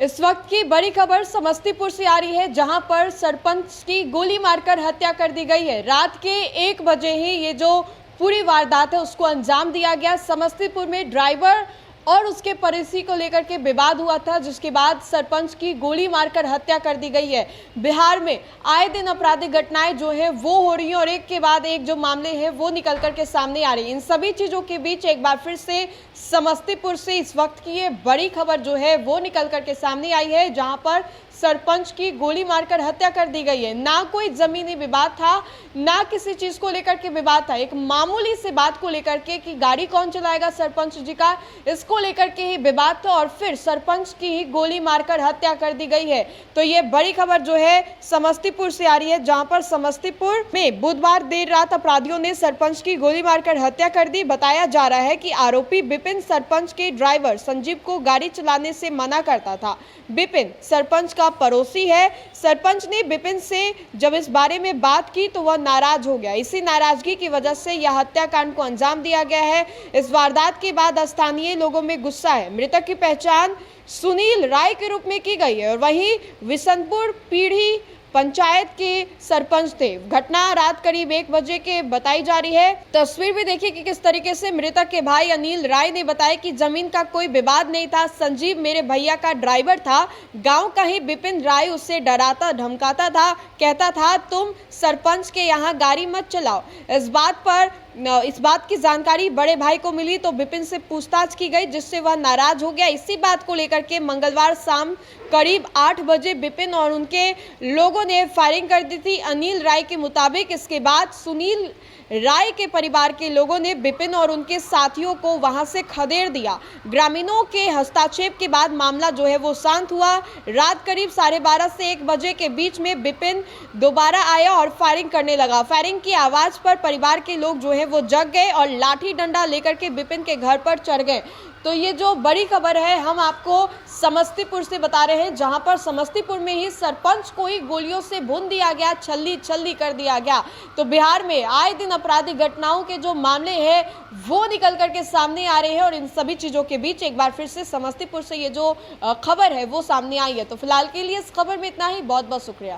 इस वक्त की बड़ी खबर समस्तीपुर से आ रही है, जहां पर सरपंच की गोली मारकर हत्या कर दी गई है। रात के 1 बजे ही ये जो पूरी वारदात है उसको अंजाम दिया गया। समस्तीपुर में ड्राइवर और उसके पड़ोसी को लेकर के विवाद हुआ था, जिसके बाद सरपंच की गोली मारकर हत्या कर दी गई है। बिहार में आए दिन आपराधिक घटनाएं जो है वो हो रही हैं और एक के बाद एक जो मामले हैं वो निकल कर के सामने आ रही हैं। इन सभी चीजों के बीच एक बार फिर से समस्तीपुर से इस वक्त की ये बड़ी खबर जो है वो निकल कर के सामने आई है, जहां पर सरपंच की गोली मारकर हत्या कर दी गई है। ना कोई जमीनी विवाद था, ना किसी चीज को लेकर के विवाद था। एक मामूली से बात को लेकर के कि गाड़ी कौन चलाएगा सरपंच जी का, इसको लेकर के ही विवाद था और फिर सरपंच की ही गोली मारकर हत्या कर दी गई है। तो ये बड़ी खबर जो है समस्तीपुर से आ रही है, जहां पर समस्तीपुर में बुधवार देर रात अपराधियों ने सरपंच की गोली मारकर हत्या कर दी। बताया जा रहा है कि आरोपी विपिन सरपंच के ड्राइवर संजीव को गाड़ी चलाने से मना करता था। विपिन सरपंच का पड़ोसी है। सरपंच ने विपिन से जब इस बारे में बात की तो वह नाराज हो गया। इसी नाराजगी की वजह से यह हत्याकांड को अंजाम दिया गया है। इस वारदात के बाद स्थानीय लोगों में गुस्सा है। मृतक की पहचान सुनील राय के रूप में की गई है और वहीं विशनपुर पीढ़ी पंचायत के सरपंच थे। घटना रात करीब 1 बजे के बताई जा रही है। तस्वीर भी देखिए कि किस तरीके से मृतक के भाई अनिल राय ने बताया कि जमीन का कोई विवाद नहीं था। संजीव मेरे भैया का ड्राइवर था। गांव का ही विपिन राय उससे डराता धमकाता था, कहता था तुम सरपंच के यहाँ गाड़ी मत चलाओ। इस बात की जानकारी बड़े भाई को मिली तो विपिन से पूछताछ की गई, जिससे वह नाराज हो गया। इसी बात को लेकर के मंगलवार शाम करीब 8 बजे विपिन और उनके लोगों ने फायरिंग कर दी थी। अनिल राय के मुताबिक इसके बाद सुनील राय के परिवार के लोगों ने विपिन और उनके साथियों को वहां से खदेड़ दिया। ग्रामीणों के हस्तक्षेप के बाद मामला जो है वो शांत हुआ। रात करीब 12:30 से 1 बजे के बीच में विपिन दोबारा आया और फायरिंग करने लगा। फायरिंग की आवाज पर परिवार के लोग जो है वो जग गए और लाठी डंडा लेकर के विपिन के घर पर चढ़ गए। तो ये जो बड़ी खबर है हम आपको समस्तीपुर से बता रहे हैं, जहां पर समस्तीपुर में ही सरपंच को ही गोलियों से भून दिया गया, छल्ली कर दिया गया। तो बिहार में आए दिन आपराधिक घटनाओं के जो मामले हैं वो निकल करके सामने आ रहे हैं और इन सभी चीजों के बीच एक बार फिर से समस्तीपुर से ये जो खबर है वो सामने आई है। तो फिलहाल के लिए इस खबर में इतना ही। बहुत बहुत शुक्रिया।